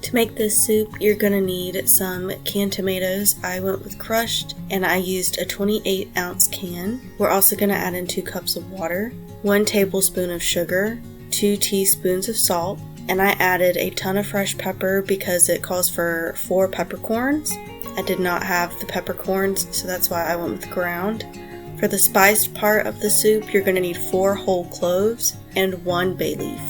To make this soup, you're going to need some canned tomatoes. I went with crushed and I used a 28-ounce can. We're also going to add in 2 cups of water, 1 tablespoon of sugar, 2 teaspoons of salt, and I added a ton of fresh pepper because it calls for 4 peppercorns. I did not have the peppercorns, so that's why I went with ground. For the spiced part of the soup, you're going to need 4 whole cloves and 1 bay leaf.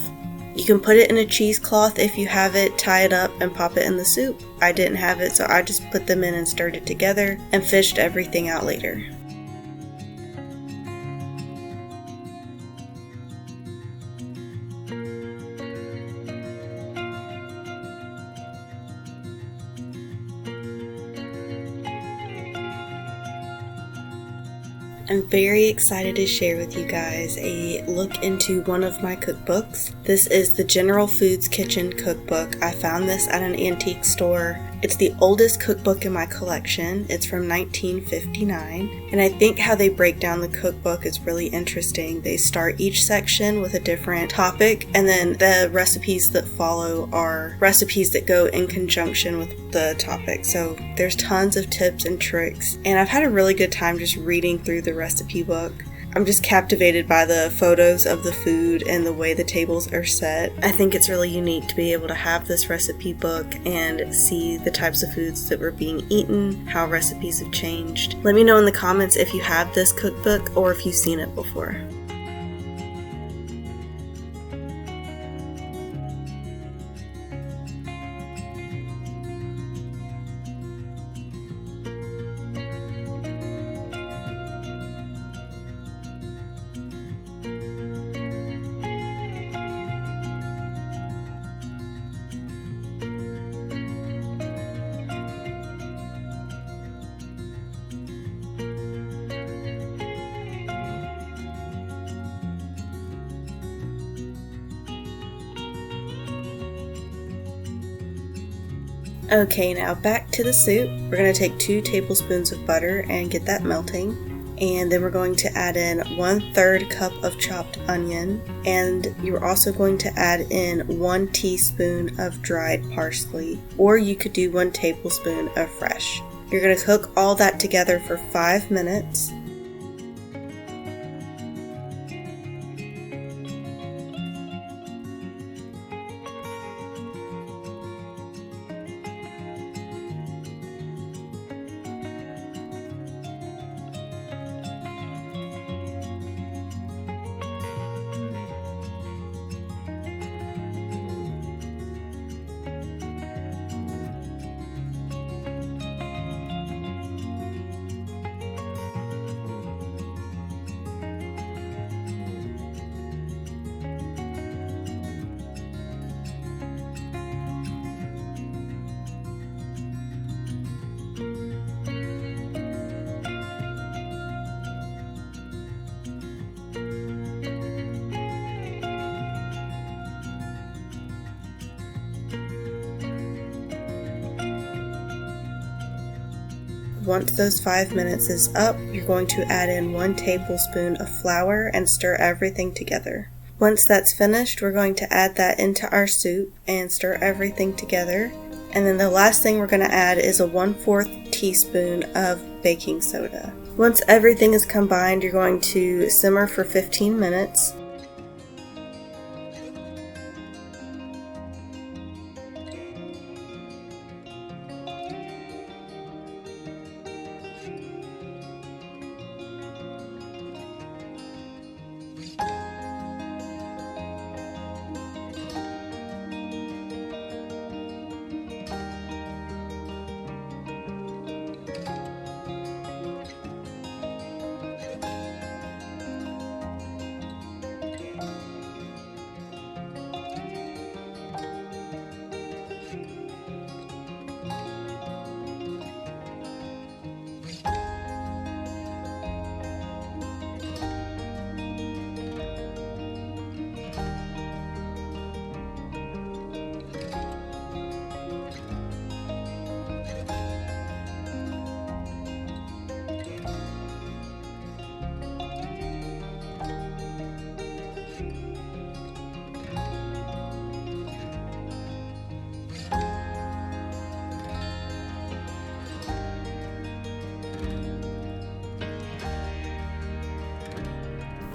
You can put it in a cheesecloth if you have it, tie it up and pop it in the soup. I didn't have it, so I just put them in and stirred it together and fished everything out later. I'm very excited to share with you guys a look into one of my cookbooks. This is the General Foods Kitchen Cookbook. I found this at an antique store. It's the oldest cookbook in my collection. It's from 1959, and I think how they break down the cookbook is really interesting. They start each section with a different topic, and then the recipes that follow are recipes that go in conjunction with the topic. So there's tons of tips and tricks, and I've had a really good time just reading through the recipe book. I'm just captivated by the photos of the food and the way the tables are set. I think it's really unique to be able to have this recipe book and see the types of foods that were being eaten, how recipes have changed. Let me know in the comments if you have this cookbook or if you've seen it before. Okay, now back to the soup. We're going to take 2 tablespoons of butter and get that melting. And then we're going to add in 1/3 cup of chopped onion. And you're also going to add in 1 teaspoon of dried parsley. Or you could do 1 tablespoon of fresh. You're going to cook all that together for 5 minutes. Once those 5 minutes is up, you're going to add in 1 tablespoon of flour and stir everything together. Once that's finished, we're going to add that into our soup and stir everything together. And then the last thing we're going to add is a 1/4 teaspoon of baking soda. Once everything is combined, you're going to simmer for 15 minutes.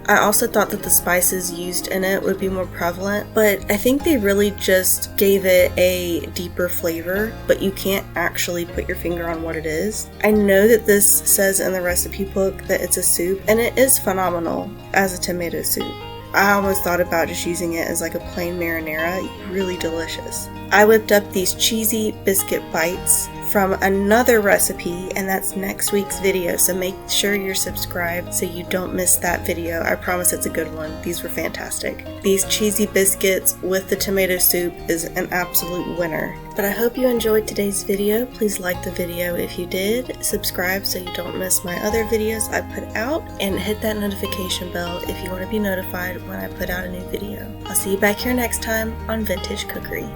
I also thought that the spices used in it would be more prevalent, but I think they really just gave it a deeper flavor, but you can't actually put your finger on what it is. I know that this says in the recipe book that it's a soup, and it is phenomenal as a tomato soup. I almost thought about just using it as like a plain marinara. Really delicious. I whipped up these cheesy biscuit bites from another recipe, and that's next week's video, so make sure you're subscribed so you don't miss that video. I promise it's a good one. These were fantastic. These cheesy biscuits with the tomato soup is an absolute winner. But I hope you enjoyed today's video. Please like the video if you did, subscribe so you don't miss my other videos I put out, and hit that notification bell if you want to be notified when I put out a new video. I'll see you back here next time on Vintage Cookery.